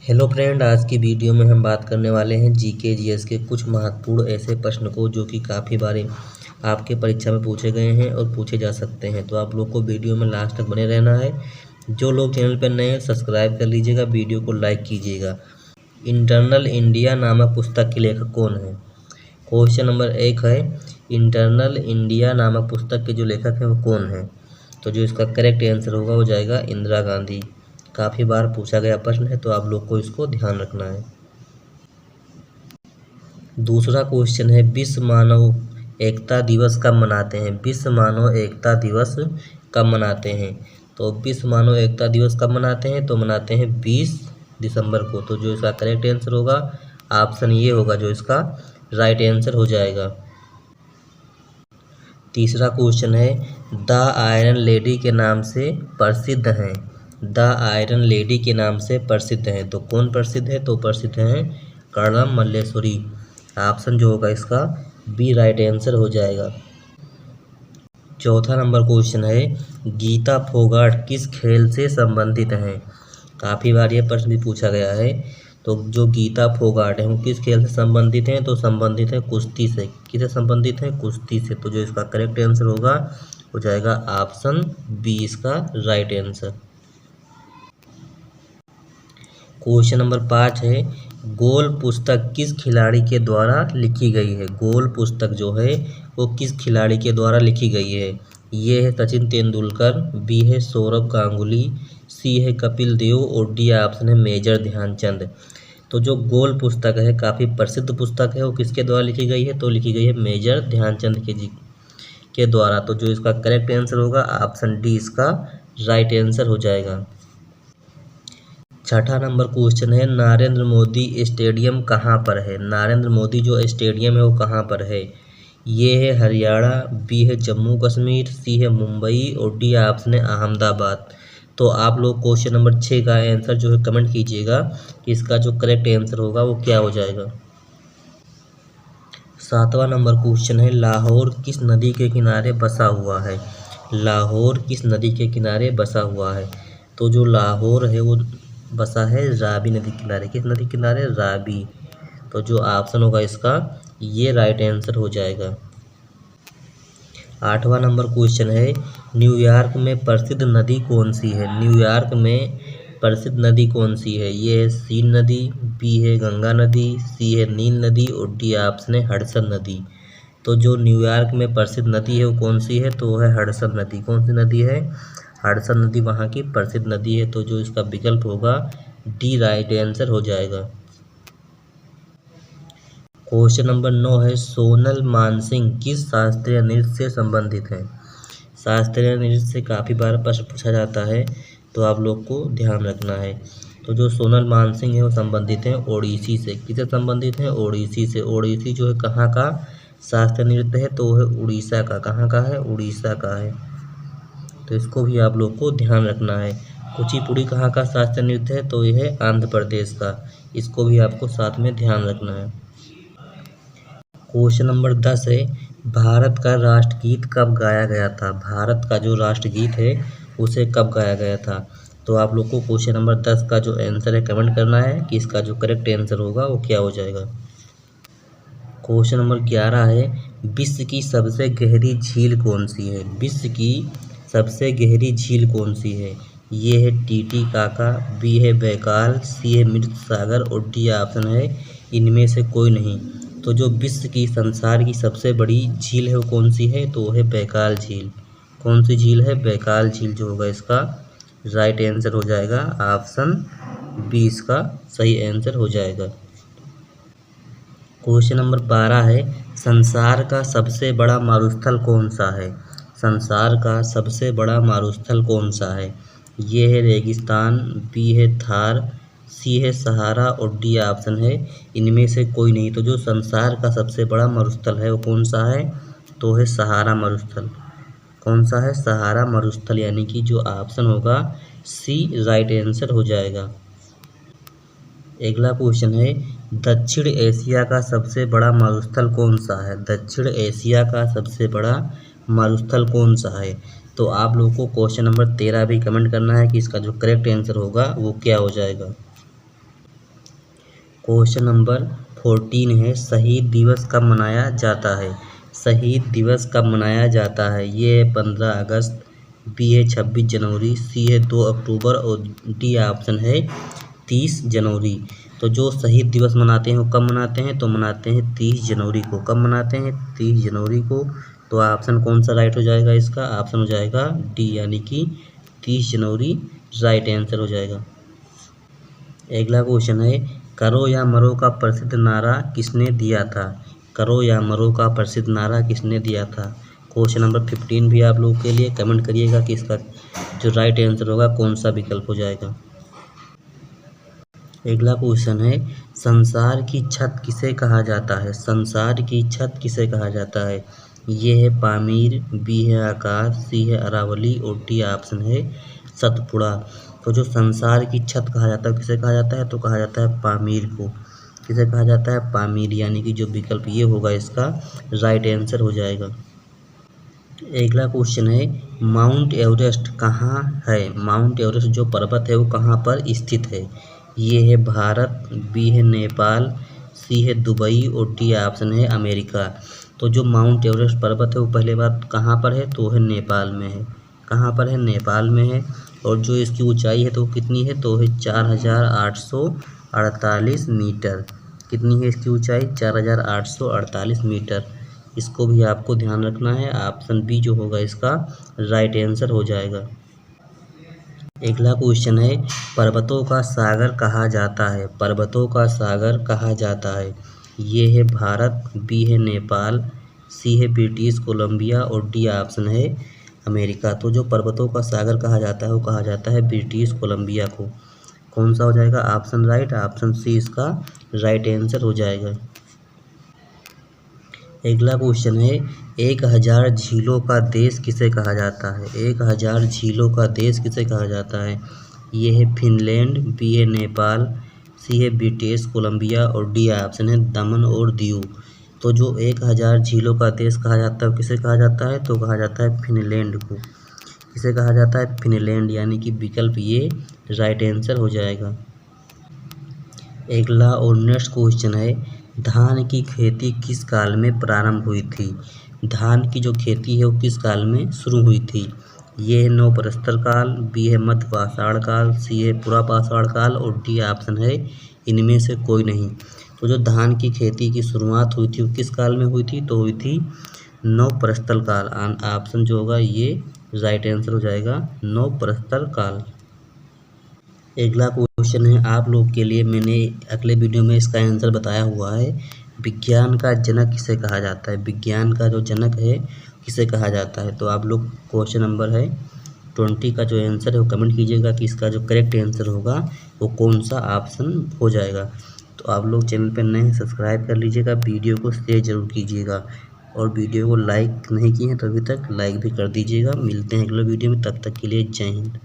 Hello friend, आज की video में हम बात करने वाले हैं जीके जीएस के कुछ महत्वपूर्ण ऐसे प्रश्न को जो कि काफ़ी बार आपके परीक्षा में पूछे गए हैं और पूछे जा सकते हैं। तो आप लोग को वीडियो में लास्ट तक बने रहना है। जो लोग चैनल पर नए हैं सब्सक्राइब कर लीजिएगा, वीडियो को लाइक कीजिएगा। इंटरनल इंडिया नामक पुस्तक के लेखक कौन है? क्वेश्चन नंबर 1 है, इंटरनल इंडिया नामक पुस्तक के जो लेखक हैं वो कौन है? तो जो इसका करेक्ट आंसर होगा वो जाएगा इंदिरा गांधी। काफ़ी बार पूछा गया प्रश्न है, तो आप लोग को इसको ध्यान रखना है। दूसरा क्वेश्चन है, विश्व मानव एकता दिवस कब मनाते हैं? विश्व मानव एकता दिवस कब मनाते हैं? तो विश्व मानव एकता दिवस कब मनाते हैं? तो मनाते हैं 20 दिसंबर को। तो जो इसका करेक्ट आंसर होगा ऑप्शन ये होगा, जो इसका राइट आंसर हो जाएगा। तीसरा क्वेश्चन है, द आयरन लेडी के नाम से प्रसिद्ध हैं। द आयरन लेडी के नाम से प्रसिद्ध हैं, तो कौन प्रसिद्ध है? तो प्रसिद्ध हैं कर्णम मल्लेश्वरी। ऑप्शन जो होगा इसका बी राइट आंसर हो जाएगा। चौथा नंबर क्वेश्चन है, गीता फोगाट किस खेल से संबंधित हैं? काफ़ी बार ये प्रश्न भी पूछा गया है। तो जो गीता फोगाट है वो किस खेल से संबंधित हैं? तो संबंधित है कुश्ती से। किससे संबंधित है? कुश्ती से। तो जो इसका करेक्ट आंसर होगा हो जाएगा ऑप्शन बी इसका राइट आंसर। क्वेश्चन नंबर 5 है, गोल पुस्तक किस खिलाड़ी के द्वारा लिखी गई है? गोल पुस्तक जो है वो किस खिलाड़ी के द्वारा लिखी गई है? ये है सचिन तेंदुलकर, बी है सौरव गांगुली, सी है कपिल देव और डी ऑप्शन है मेजर ध्यानचंद। तो जो गोल पुस्तक है काफ़ी प्रसिद्ध पुस्तक है, वो किसके द्वारा लिखी गई है? तो लिखी गई है मेजर ध्यानचंद के द्वारा। तो जो इसका करेक्ट आंसर होगा ऑप्शन डी इसका राइट आंसर हो जाएगा। छठा नंबर क्वेश्चन है, नरेंद्र मोदी स्टेडियम कहाँ पर है? नरेंद्र मोदी जो स्टेडियम है वो कहाँ पर है? ये है हरियाणा, बी है जम्मू कश्मीर, सी है मुंबई और डी ऑप्शन है अहमदाबाद। तो आप लोग क्वेश्चन नंबर 6 का आंसर जो है कमेंट कीजिएगा कि इसका जो करेक्ट आंसर होगा वो क्या हो जाएगा। सातवां नंबर क्वेश्चन है, लाहौर किस नदी के किनारे बसा हुआ है? लाहौर किस नदी के किनारे बसा हुआ है? तो जो लाहौर है वो बसा है रावी नदी किनारे। किस नदी किनारे? रावी। तो जो ऑप्शन होगा इसका ये राइट आंसर हो जाएगा। आठवां नंबर क्वेश्चन है, न्यूयॉर्क में प्रसिद्ध नदी कौन सी है? न्यूयॉर्क में प्रसिद्ध नदी कौन सी है? ये है सीन नदी, बी है गंगा नदी, सी है नील नदी और डी ऑप्शन है हडसन नदी। तो जो न्यूयॉर्क में प्रसिद्ध नदी है वो कौन सी है? तो वो है हडसन नदी। कौन सी नदी है? हडसन नदी वहाँ की प्रसिद्ध नदी है। तो जो इसका विकल्प होगा डी राइट आंसर हो जाएगा। क्वेश्चन नंबर 9 है, सोनल मानसिंह किस शास्त्रीय नृत्य से संबंधित है? शास्त्रीय नृत्य से काफ़ी बार प्रश्न पूछा जाता है, तो आप लोग को ध्यान रखना है। तो जो सोनल मानसिंह है वो संबंधित हैं ओडिसी से। किससे संबंधित हैं? ओडिसी से। ओडिसी जो है कहाँ का शास्त्रीय नृत्य है? तो वो है उड़ीसा का। कहाँ का है? उड़ीसा का है। तो इसको भी आप लोग को ध्यान रखना है। कुचिपुड़ी कहाँ का शास्त्रीय नृत्य है? तो यह है आंध्र प्रदेश का। इसको भी आपको साथ में ध्यान रखना है। क्वेश्चन नंबर 10 है, भारत का राष्ट्रगीत कब गाया गया था? भारत का जो राष्ट्रगीत है उसे कब गाया गया था? तो आप लोग को क्वेश्चन नंबर 10 का जो आंसर है कमेंट करना है कि इसका जो करेक्ट आंसर होगा वो क्या हो जाएगा। क्वेश्चन नंबर 11 है, विश्व की सबसे गहरी झील कौन सी है? विश्व की सबसे गहरी झील कौन सी है? ये है टीटीकाका, बी है बैकाल, सी है मृत सागर और डी ऑप्शन है इनमें से कोई नहीं। तो जो विश्व की संसार की सबसे बड़ी झील है वो कौन सी है? तो वो है बैकाल झील। कौन सी झील है? बैकाल झील जो होगा इसका राइट आंसर हो जाएगा। ऑप्शन बी इसका सही आंसर हो जाएगा। क्वेश्चन नंबर 12 है, संसार का सबसे बड़ा मारुस्थल कौन सा है? संसार का सबसे बड़ा मारुस्थल कौन सा है? ये है रेगिस्तान, बी है थार, सी है सहारा और डी ऑप्शन है इनमें से कोई नहीं। तो जो संसार का सबसे बड़ा मरुस्थल है वो कौन सा है? तो है सहारा मरुस्थल। कौन सा है? सहारा मरुस्थल, यानी कि जो ऑप्शन होगा सी राइट आंसर हो जाएगा। अगला क्वेश्चन है, दक्षिण एशिया का सबसे बड़ा मरुस्थल कौन सा है? दक्षिण एशिया का सबसे बड़ा मरुस्थल कौन सा है? तो आप लोगों को क्वेश्चन नंबर 13 भी कमेंट करना है कि इसका जो करेक्ट आंसर होगा वो क्या हो जाएगा। क्वेश्चन नंबर 14 है, शहीद दिवस कब मनाया जाता है? शहीद दिवस कब मनाया जाता है? ये है 15 अगस्त, बी है 26 जनवरी, सी है 2 अक्टूबर और डी ऑप्शन है 30 जनवरी। तो जो शहीद दिवस मनाते हैं वो कब मनाते हैं? तो मनाते हैं 30 जनवरी को। कब मनाते हैं? 30 जनवरी को। तो ऑप्शन कौन सा राइट हो जाएगा इसका? ऑप्शन हो जाएगा डी, यानी कि 30 जनवरी राइट आंसर हो जाएगा। अगला क्वेश्चन है, करो या मरो का प्रसिद्ध नारा किसने दिया था? करो या मरो का प्रसिद्ध नारा किसने दिया था? क्वेश्चन नंबर 15 भी आप लोगों के लिए, कमेंट करिएगा कि इसका जो राइट आंसर होगा कौन सा विकल्प हो जाएगा। अगला क्वेश्चन है, संसार की छत किसे कहा जाता है? संसार की छत किसे कहा जाता है? ये है पामीर, बी है आकाश, सी है अरावली और डी ऑप्शन है सतपुड़ा। तो जो संसार की छत कहा जाता है किसे कहा जाता है? तो कहा जाता है पामीर को। किसे कहा जाता है? पामीर, यानी कि जो विकल्प ये होगा इसका राइट आंसर हो जाएगा। अगला क्वेश्चन है, माउंट एवरेस्ट कहाँ है? माउंट एवरेस्ट जो पर्वत है वो कहाँ पर स्थित है? ये है भारत, बी है नेपाल, सी है दुबई और डी ऑप्शन है अमेरिका। तो जो माउंट एवरेस्ट पर्वत है वो पहले बात कहाँ पर है? तो है नेपाल में है। कहाँ पर है? नेपाल में है। और जो इसकी ऊंचाई है तो वो कितनी है? तो है 4848 मीटर। कितनी है इसकी ऊंचाई? 4848 मीटर। इसको भी आपको ध्यान रखना है। ऑप्शन बी जो होगा इसका राइट आंसर हो जाएगा। अगला क्वेश्चन है, पर्वतों का सागर कहा जाता है? पर्वतों का सागर कहा जाता है? ये है भारत, बी है नेपाल, सी है ब्रिटिश कोलंबिया और डी ऑप्शन है अमेरिका। तो जो पर्वतों का सागर कहा जाता है वो कहा जाता है ब्रिटिश कोलंबिया को। कौन सा हो जाएगा ऑप्शन राइट? ऑप्शन सी इसका राइट आंसर हो जाएगा। अगला क्वेश्चन है, 1000 झीलों का देश किसे कहा जाता है? 1000 झीलों का देश किसे कहा जाता है? ये है फिनलैंड, बी है नेपाल, सी है ब्रिटिश कोलंबिया और डी ऑप्शन है दमन और दीव। तो जो 1000 झीलों का देश कहा जाता है किसे कहा जाता है? तो कहा जाता है फिनलैंड को। किसे कहा जाता है? फिनलैंड, यानी कि विकल्प ये राइट आंसर हो जाएगा। अगला और नेक्स्ट क्वेश्चन है, धान की खेती किस काल में प्रारंभ हुई थी? धान की जो खेती है वो किस काल में शुरू हुई थी? ये है नवप्रस्तर काल, बी है मध्य पाषाण काल, सी है पुरापाषाण काल और डी ऑप्शन है इनमें से कोई नहीं। तो जो धान की खेती की शुरुआत हुई थी वो किस काल में हुई थी? तो हुई थी नवप्रस्तर काल। ऑप्शन जो होगा ये राइट आंसर हो जाएगा नवप्रस्तर काल। अगला क्वेश्चन है आप लोग के लिए, मैंने अगले वीडियो में इसका आंसर बताया हुआ है। विज्ञान का जनक किसे कहा जाता है? विज्ञान का जो जनक है किसे कहा जाता है? तो आप लोग क्वेश्चन नंबर है 20 का जो आंसर है वो कमेंट कीजिएगा कि इसका जो करेक्ट आंसर होगा वो कौन सा ऑप्शन हो जाएगा। तो आप लोग चैनल पर नए हैं सब्सक्राइब कर लीजिएगा, वीडियो को शेयर जरूर कीजिएगा और वीडियो को लाइक नहीं किए हैं तो अभी तक लाइक भी कर दीजिएगा। मिलते हैं अगले वीडियो में, तब तक के लिए जय हिंद।